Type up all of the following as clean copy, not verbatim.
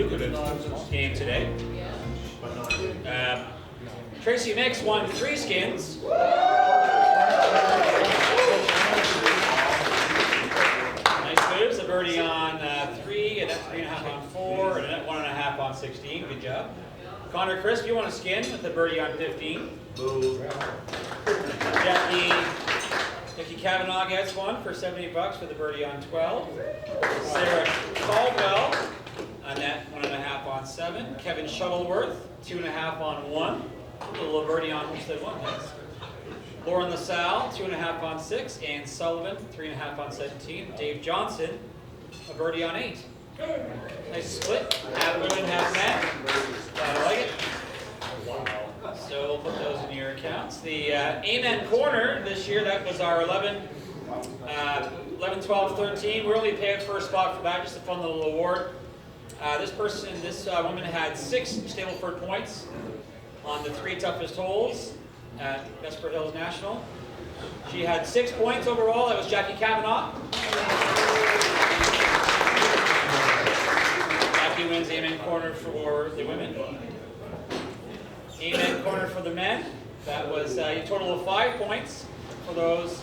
lucrative game today. Tracy Mix won 3 skins. Nice moves. A birdie on 3, a net 3.5 on 4, and a net 1.5 on 16. Good job. Connor Crisp, you won a skin with a birdie on 15. Jackie Kavanaugh gets one for $70 for the birdie on 12. Sarah Caldwell, a net 1.5 on 7. Kevin Shuttleworth, 2.5 on 1. A little birdie on Homestead 1. Yes. Lauren LaSalle, 2.5 on 6. Ann Sullivan, 3.5 on 17. Dave Johnson, a birdie on 8. Nice split. Half women, half men. I like it. So we'll put those in your accounts. The Amen Corner this year, that was our 11, 12, 13. We only paid first spot for that, just a fun little award. This woman had 6 Stableford points on the 3 toughest holes at Vesper Hills National. She had 6 points overall. That was Jackie Kavanaugh. Jackie wins Amen Corner for the women. Amen Corner for the men. That was a total of 5 points for those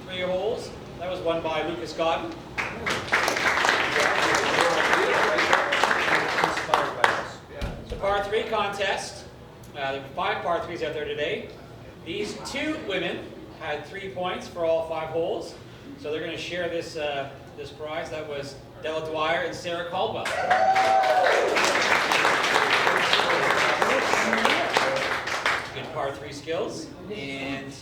3 holes. That was won by Lucas Godden. The par 3 contest. There were 5 par 3s out there today. These 2 women had 3 points for all 5 holes. So they're going to share this prize. That was Della Dwyer and Sarah Caldwell. Good par 3 skills. And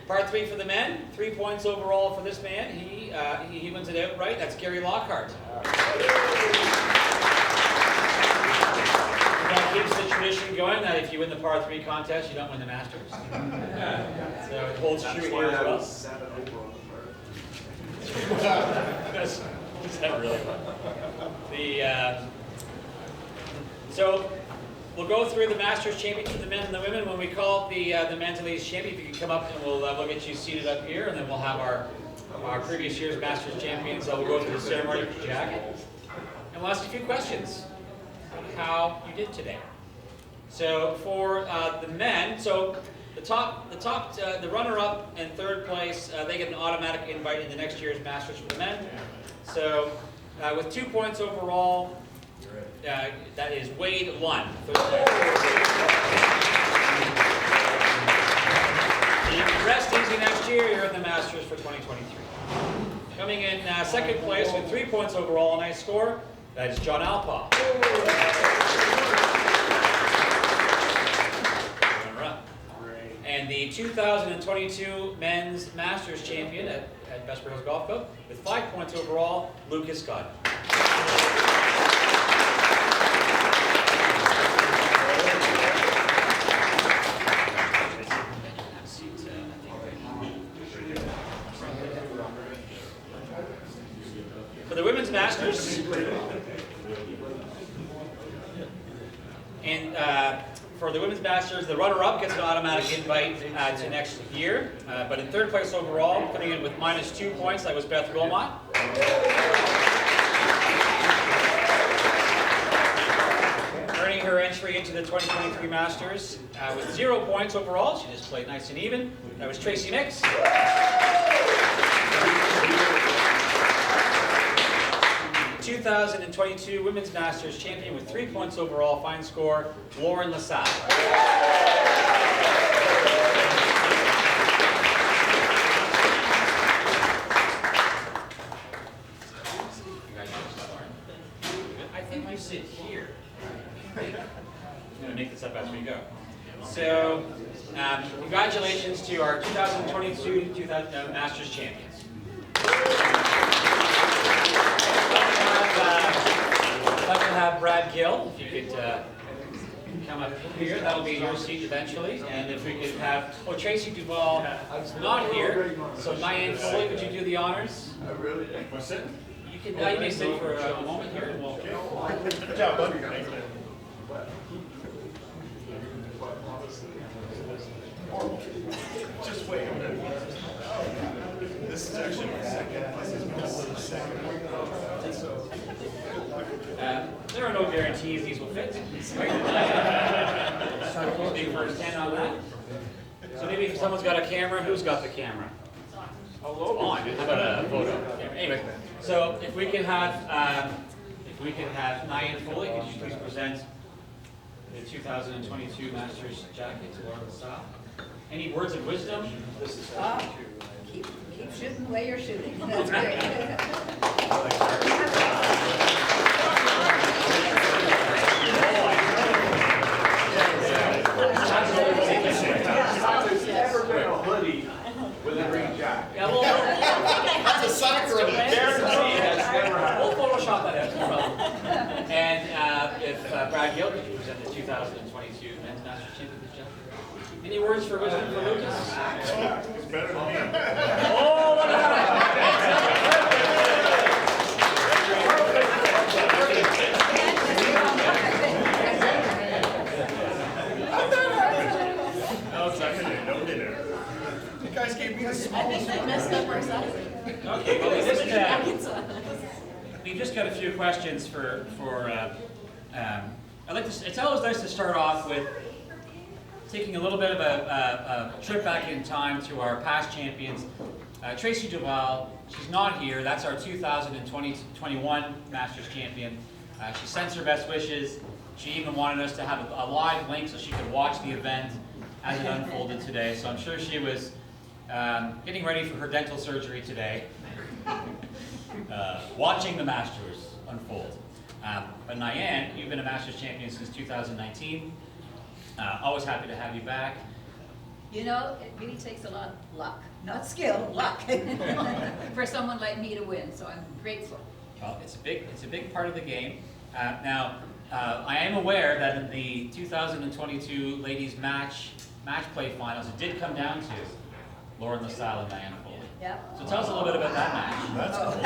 par 3 for the men. 3 points overall for this man. He wins it outright. That's Gary Lockhart. That keeps the tradition going that if you win the par 3 contest, you don't win the Masters. So it holds true here as well. Is that really fun? So we'll go through the Masters Championship, the men and the women. When we call it the men's and ladies champion, if you can come up and we'll get you seated up here, and then we'll have our previous year's Masters champions. So we'll go through the ceremony with Jack, and we'll ask a few questions on how you did today. So for the men, so the runner-up and 3rd place, they get an automatic invite in the next year's Masters for the men. So with 2 points overall, that is Wade Lund. You can rest easy next year. You're in the Masters for 2023. Coming in 2nd place with 3 points overall, a nice score. That is John Alpaugh. And the 2022 Men's Masters Champion at Vesper Hills Golf Club with 5 points overall, Lucas Godden. For the Women's Masters, and for the Women's Masters, the runner-up gets an automatic invite to next year. But in 3rd place overall, putting in with -2 points, that was Beth Wilmot. Earning her entry into the 2023 Masters with 0 points overall. She just played nice and even. That was Tracy Mix. 2022 Women's Masters Champion with 3 points overall, fine score, Lauren LaSalle. Congratulations, Lauren. I think you sit here. I'm going to make this up as we go. So, congratulations to our 2022 Masters Champions. I'd like to have Brad Gill, if you could come up here. That'll be your seat eventually. And if we could have, Tracy Duval not here. So Diane Foley, would you do the honors? Really? What's it? You may sit for a moment here. And we'll... Good job, buddy. Just wait a minute. This is actually my second. There are no guarantees these will fit. Big firsthand on that. So maybe if someone's got a camera, who's got the camera? Oh, on. How about a photo? Anyway, so if we can have Nyan Foley, could you please present the 2022 Masters jacket to Lauren LaSalle? Any words of wisdom? Keep shooting the way you're shooting. That's great. Never been a hoodie with a green jacket. Yeah, That's a soccer on Guarantee that's never happened. we'll Photoshop that out, no problem. And if Brad Gill, could you present the 2022 Men's Masters Championship jacket? Any words for wisdom for Lucas? It's better than me. Oh, look at No, it's not gonna, no dinner. You guys gave me the small. I think they messed up our sizing. Okay, well, we've just got a few questions for I'd like to, it's always nice to start off with taking a little bit of a trip back in time to our past champions. Tracy Duval, she's not here, that's our 2021 Masters champion. She sends her best wishes. She even wanted us to have a live link so she could watch the event as it unfolded today. So I'm sure she was getting ready for her dental surgery today, watching the Masters unfold. But Nyan, you've been a Masters champion since 2019. Always happy to have you back. You know, it really takes a lot of luck, not skill, luck, for someone like me to win. So I'm grateful. Well, it's a big part of the game. Now, I am aware that in the 2022 ladies match play finals, it did come down to Lauren LaSalle and Nyan Foley. Yep. So tell us a little bit about that match. That's cool.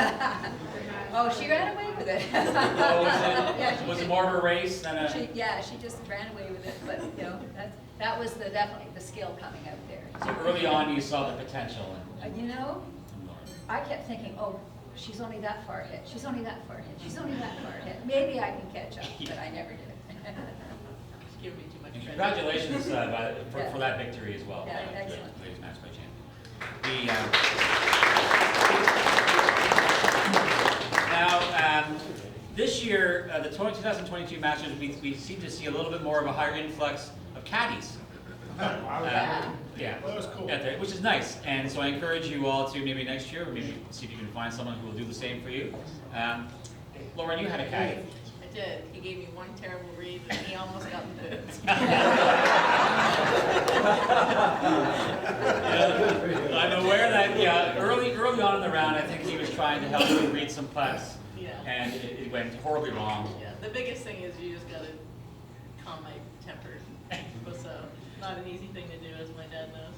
Oh, she ran away with it. Oh, Yeah, she was it did. more of a race than a? She just ran away with it. But you know, that was definitely the skill coming out there. So early on, you saw the potential You know, in Lauren. I kept thinking, oh, she's only that far ahead. She's only that far ahead. She's only that far ahead. Maybe I can catch up, but I never did. It's giving me too much And credit. congratulations for that victory as well. Yeah, excellent. Ladies match play champion. Now, this year, the 2022 Masters, we seem to see a little bit more of a higher influx of caddies. Yeah. Yeah, That was cool. out there, which is nice. And so I encourage you all to maybe next year, maybe see if you can find someone who will do the same for you. Lauren, you had a caddy. I did. He gave me one terrible read and he almost got the boots. I'm aware that, early on in the round, I think he was trying to help you read some putts, Yeah. and it went horribly wrong. Yeah. The biggest thing is you just gotta calm my temper. So not an easy thing to do, as my dad knows.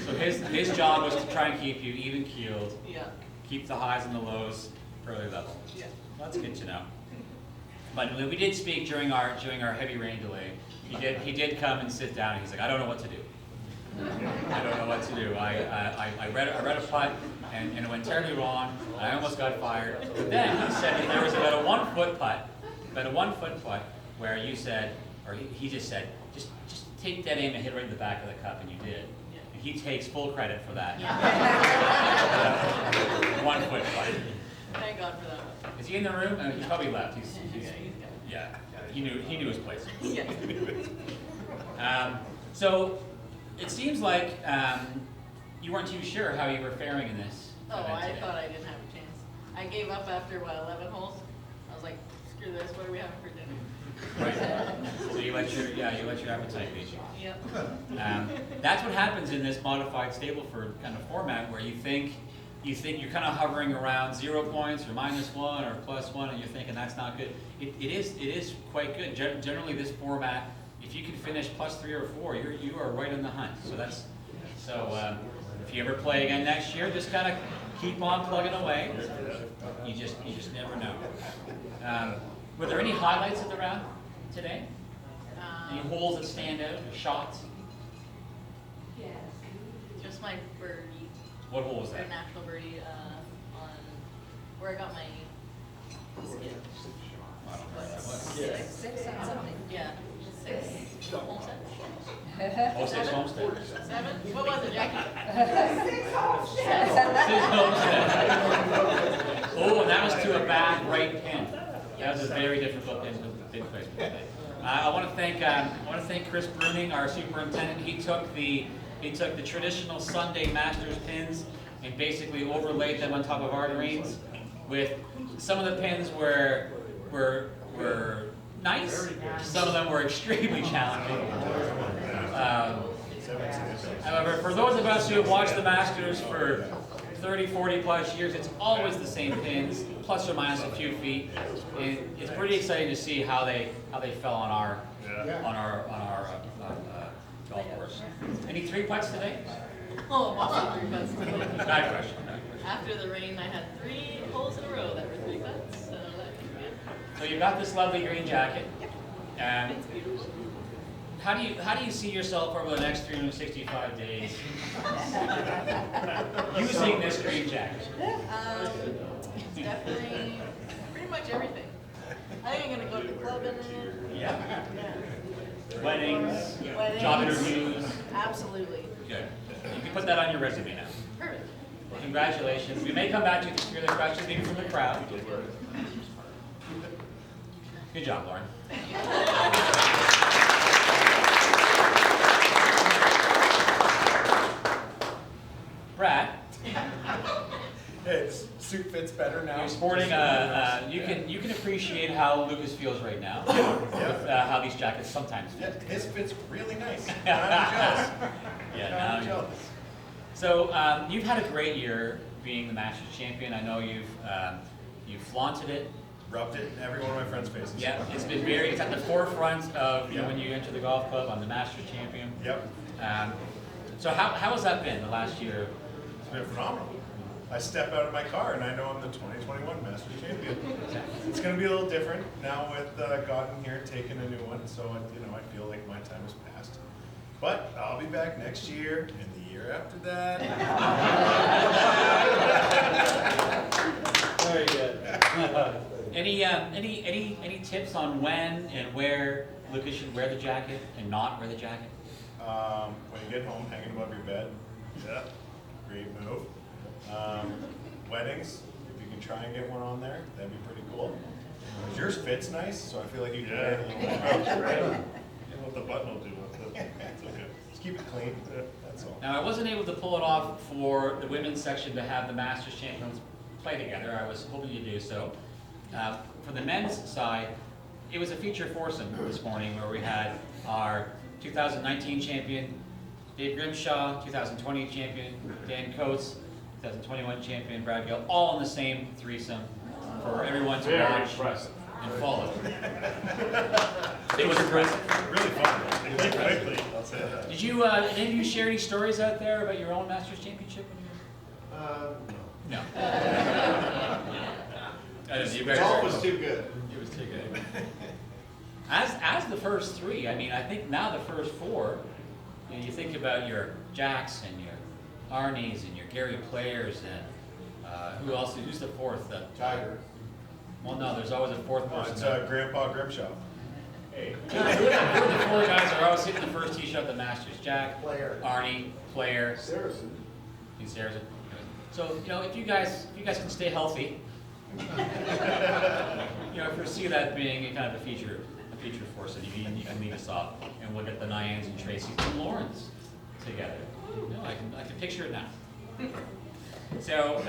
So his job was to try and keep you even keeled, Yeah. keep the highs and the lows fairly level. Yeah. That's good to know. But when we did speak during our heavy rain delay, he did come and sit down, and he's like, I don't know what to do. I don't know what to do. I read a putt, and it went terribly wrong, and I almost got fired. But then he said that there was about a 1 foot putt, where you said, or he just said, just take that aim and hit it right in the back of the cup, and you did. Yeah. And he takes full credit for that. Yeah. 1 foot putt. Thank God for that one. Is he in the room? He probably left. He's Yeah, he's good. yeah. He knew his place. Yeah. So it seems like you weren't too sure how you were faring in this. Oh, event I today. thought I didn't have a chance. I gave up after, 11 holes? I was like, screw this, what are we having for dinner? Right. So you let your appetite lead you. Yep. That's what happens in this modified Stableford kind of format, where you think you're kind of hovering around 0 points or -1 or +1, and you're thinking that's not good. It is quite good. Generally, this format, if you can finish +3 or 4, you are right in the hunt. So if you ever play again next year, just kind of keep on plugging away. You just never know. Were there any highlights of the round today? Any holes that stand out? Shots? Just my birdie. What hole was for that? a natural birdie, on, where I got my skid. I don't know what that was. Six something. Yeah, 6. Homestead? Oh, 6 Homestead. 7? What was it, Jackie? Oh, and that was to a back right pin. That was a very difficult pin to place. I want to thank Chris Bruning, our superintendent. He took the traditional Sunday Masters pins and basically overlaid them on top of our greens. With some of the pins were nice. Some of them were extremely challenging. However, for those of us who have watched the Masters for 30, 40 plus years, it's always the same pins, plus or minus a few feet. And it's pretty exciting to see how they fell on our golf course. Any 3-putts today? Oh, lots of 3 putts today. Bad question. After the rain, I had 3 holes in a row that were 3 putts, so that was good. So you've got this lovely green jacket. It's beautiful. How do you see yourself over the next 365 days using this green jacket? It's definitely pretty much everything. I think I'm gonna go to the club in it. Yeah. Yeah. Weddings, Weddings. job interviews. Absolutely. Good. You can put that on your resume now. Perfect. Congratulations. We may come back to hear the questions, maybe from the crowd. Good job, Lauren. Brad, Hey, this suit fits better now. you're sporting you can appreciate how Lucas feels right now with how these jackets sometimes Yeah, fit. his fits really nice. I'm jealous. Yeah, I'm now jealous. So you've had a great year being the Masters champion. I know you've flaunted it. Rubbed it in every one of my friends' faces. Yeah, it's at the forefront of when you enter the golf club. I'm the Masters champion. Yep. So how has that been the last year? It's been phenomenal. I step out of my car and I know I'm the 2021 Masters champion. It's going to be a little different now with Godden here taking a new one, so I feel like my time has passed. But I'll be back next year and the year after that. Very good. Any tips on when and where Lucas should wear the jacket and not wear the jacket? When you get home, hanging above your bed. Yeah, great move. Weddings, if you can try and get one on there, that'd be pretty cool. Yours fits nice, so I feel like you can wear it a little more. Right. What the button will do, it's okay. Just keep it clean, that's all. Now, I wasn't able to pull it off for the women's section to have the Masters champions play together. I was hoping to do so. For the men's side, it was a feature foursome this morning where we had our 2019 champion, Dave Grimshaw, 2020 champion, Dan Coates, 2021 champion, Brad Gill, all in the same threesome for everyone to Very watch impressive. and follow. It was impressive. Really fun. They play quickly, I'll say that. Did you, any of you share any stories out there about your own Masters championship? No. Golf was too good. It was too good. As the first 3, I mean, I think now the first 4, you think about your Jacks and your Arnies and your Gary Players and who else? Who's the 4th? Tiger. Well, no, there's always a 4th Oh, person. it's Grandpa Grimshaw. Hey. Who are the 4 guys that are always hitting the first tee shot at the Masters? Jack, Player. Arnie, Player, Saracen. and Saracen. So if you guys can stay healthy, foresee that being a kind of a feature force, and you can lead us off, and we'll get the Nyans and Tracy's and Lawrence together. I can picture it now. So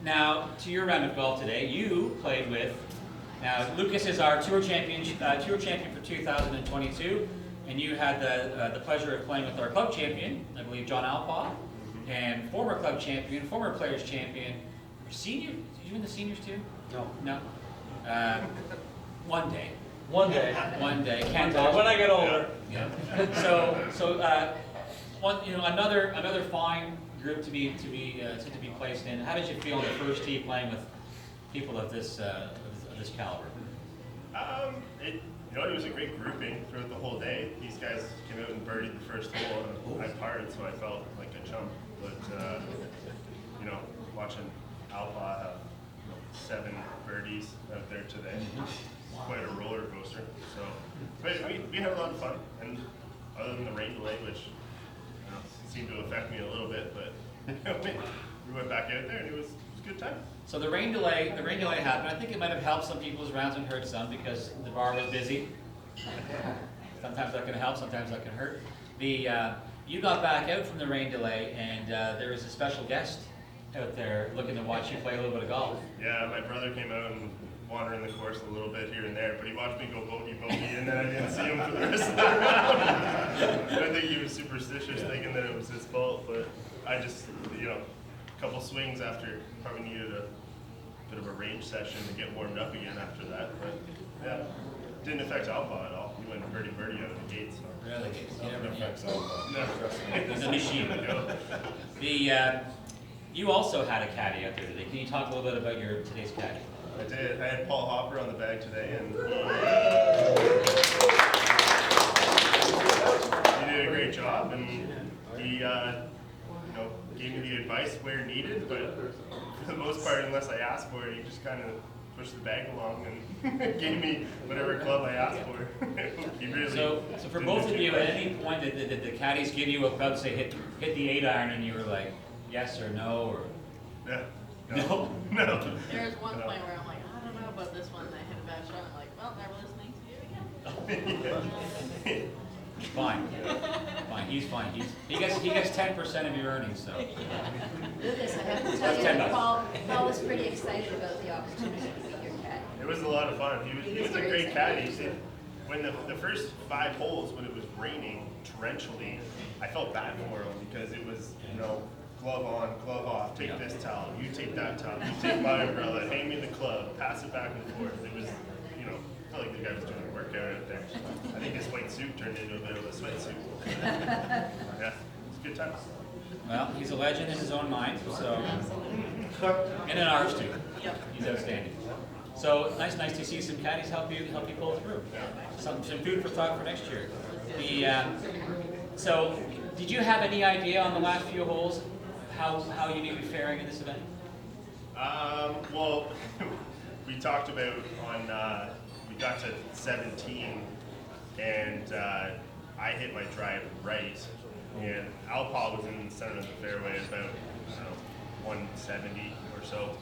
now to your round of golf today, you played with. Now Lucas is our tour champion for 2022, and you had the pleasure of playing with our club champion, I believe John Alpaugh, and former club champion, former players champion, senior. Did you win the seniors too? No. No. One day. One day. One day. When I get older. Yeah. So another fine group to be placed in. How did you feel on the first tee playing with people of this caliber? It You know, it was a great grouping throughout the whole day. These guys came out and birdied the first hole, and I parred, so I felt like a chump. But you know, watching Alpha have 7 birdies out there today, quite a roller coaster. So, but we had a lot of fun, and other than the rain delay, which seemed to affect me a little bit, but we went back out there, and it was a good time. So the rain delay happened. I think it might have helped some people's rounds and hurt some because the bar was busy. Sometimes that can help, sometimes that can hurt. You got back out from the rain delay, and there was a special guest out there looking to watch you play a little bit of golf. Yeah, my brother came out and wandered the course a little bit here and there, but he watched me go bogey, and then I didn't see him for the rest of the round. I think he was superstitious, thinking that it was his fault, but I just, you know, a couple swings after, probably needed a bit of a range session to get warmed up again after that, but yeah, didn't affect Alpha at all. He went birdie out of the gate, so. Really? Nothing affects Alpha. No. He's a machine. You also had a caddy out there today. Can you talk a little bit about today's caddy? I did. I had Paul Hopper on the bag today, and he did a great job, and he gave me the advice where needed, but for the most part, unless I asked for it, he just kind of pushed the bag along and gave me whatever club I asked for. He really So for both of you, at any point did the caddies give you a club, say hit the 8-iron, and you were like yes or no, or no. There was one point where I'm like, I don't know about this one, and I hit a bad shot. I'm like, well, never listening to you again. fine, he's fine. He gets 10% of your earnings, so. Lucas, I have to That's tell you, $10. Paul was pretty excited about the opportunity to be your caddy. It was a lot of fun. He was a great caddy. When the first 5 holes, when it was raining torrentially, I felt bad for him because it was, glove on, glove off, take this towel, you take that towel, you take my umbrella, hand me the club, pass it back and forth. It was, I felt like the guy was doing a workout out there. I think his white suit turned into a bit of a sweatsuit. Yeah, it's a good time. Well, he's a legend in his own mind, so, and in ours too. Yep. He's outstanding. So nice to see some caddies help you pull through. Some food for thought for next year. So, did you have any idea on the last few holes how you may be faring in this event? Well, we talked about we got to 17, and I hit my drive right, and Alpha was in the center of the fairway about, 170 or so.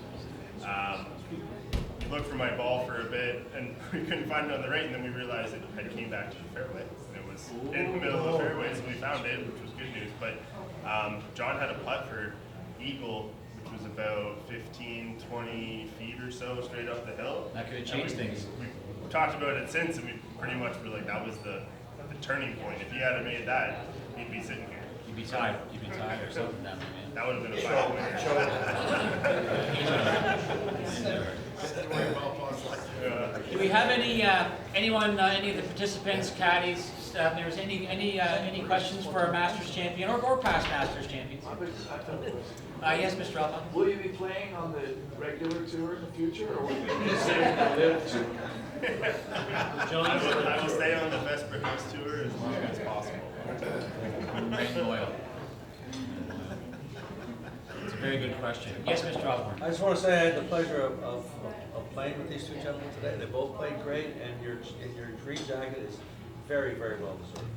We looked for my ball for a bit, and we couldn't find it on the right, and then we realized it had came back to the fairway. And it was in the middle of the fairway, so we found it, which was good news. But John had a putt for eagle, which was about 15, 20 feet or so straight up the hill. That could have changed things. We talked about it since, and we pretty much were like, that was the turning point. If he had made that, he'd be sitting here. You'd be tied or something down there, man. That would have been a 5-pointer. Do we have any any of the participants, caddies, staff members, any questions for our Masters champion or past Masters champions? Yes, Mr. Alpha. Will you be playing on the regular tour in the future, or will you be saving the live tour? I will stay on the Vesper House tour as long as possible. Very loyal. It's a very good question. Yes, Mr. Osborne. I just want to say I had the pleasure of playing with these 2 gentlemen today. They both played great, and your green jacket is very, very well deserved.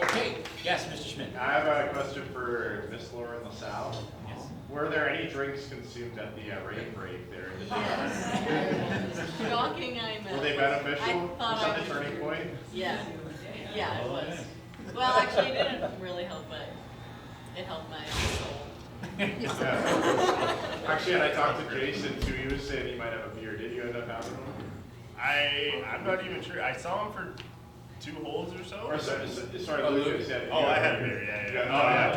Okay. Yes, Mr. Schmidt. I have a question for Miss Lauren LaSalle. Yes. Were there any drinks consumed at the rain break there? Yes. Shocking, I know. Were they beneficial? I Was thought that I the turning point? Yeah, it was. Well, actually, it didn't really help, but it helped my soul. Yeah. Actually, and I talked to Jason too. He was saying he might have a beer. Did you end up having one? I'm not even sure. I saw him for 2 holes or so. Or sorry, Lucas. Yeah, Oh, I had a beer. Yeah. Oh, yeah.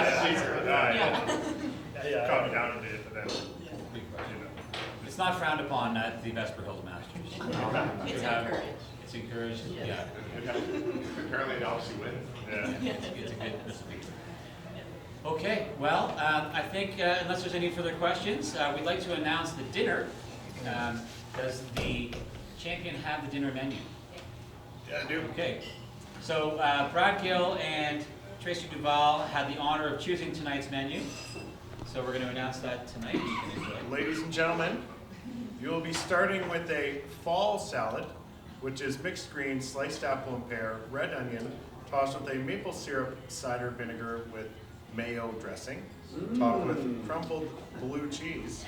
That's secret. Yeah. Calm me down a bit, but then, It's not frowned upon at the Vesper Hills Masters. It's You have- encouraged. It's encouraged. Yes. Yeah. Apparently it helps you win. Yeah. It's a good recipe. Okay, well, I think unless there's any further questions, we'd like to announce the dinner. Does the champion have the dinner menu? Yeah, I do. Okay, so Brad Gill and Tracy Duval had the honor of choosing tonight's menu. So we're going to announce that tonight. You can enjoy. Ladies and gentlemen, you will be starting with a fall salad, which is mixed greens, sliced apple and pear, red onion, tossed with a maple syrup cider vinegar with mayo dressing, topped with crumbled blue cheese.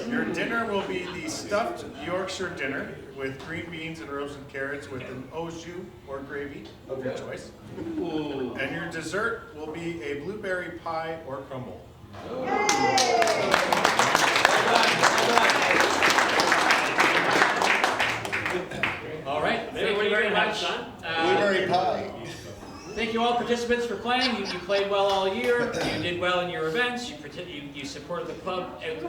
Your dinner will be the stuffed Yorkshire dinner with green beans and roasted carrots with an au jus or gravy of your choice. And your dessert will be a blueberry pie or crumble. All right, thank you very much. Blueberry pie. Thank you all participants for playing. You played well all year. You did well in your events. You supported the club in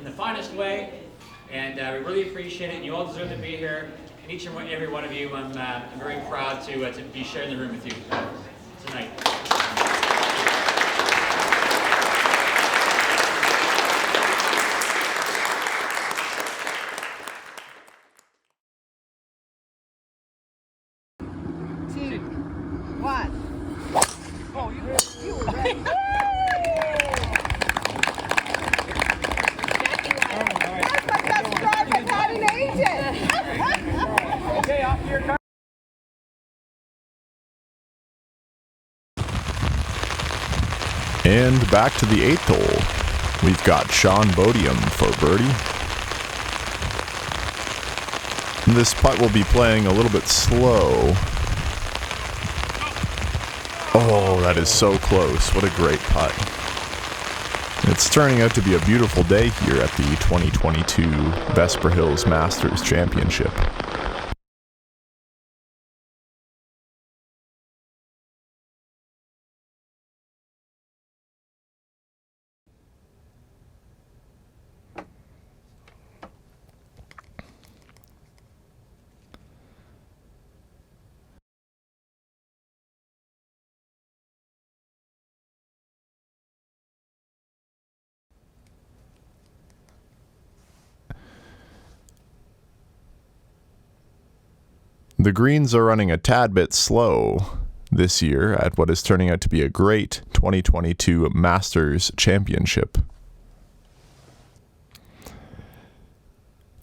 the finest way, and we really appreciate it. And you all deserve to be here. And each and every one of you, I'm very proud to be sharing the room with you tonight. And back to the 8th hole. We've got Sean Bodium for birdie. This putt will be playing a little bit slow. Oh, that is so close. What a great putt. It's turning out to be a beautiful day here at the 2022 Vesper Hills Masters Championship. The greens are running a tad bit slow this year at what is turning out to be a great 2022 Masters Championship.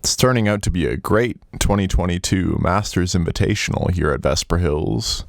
It's turning out to be a great 2022 Masters Invitational here at Vesper Hills.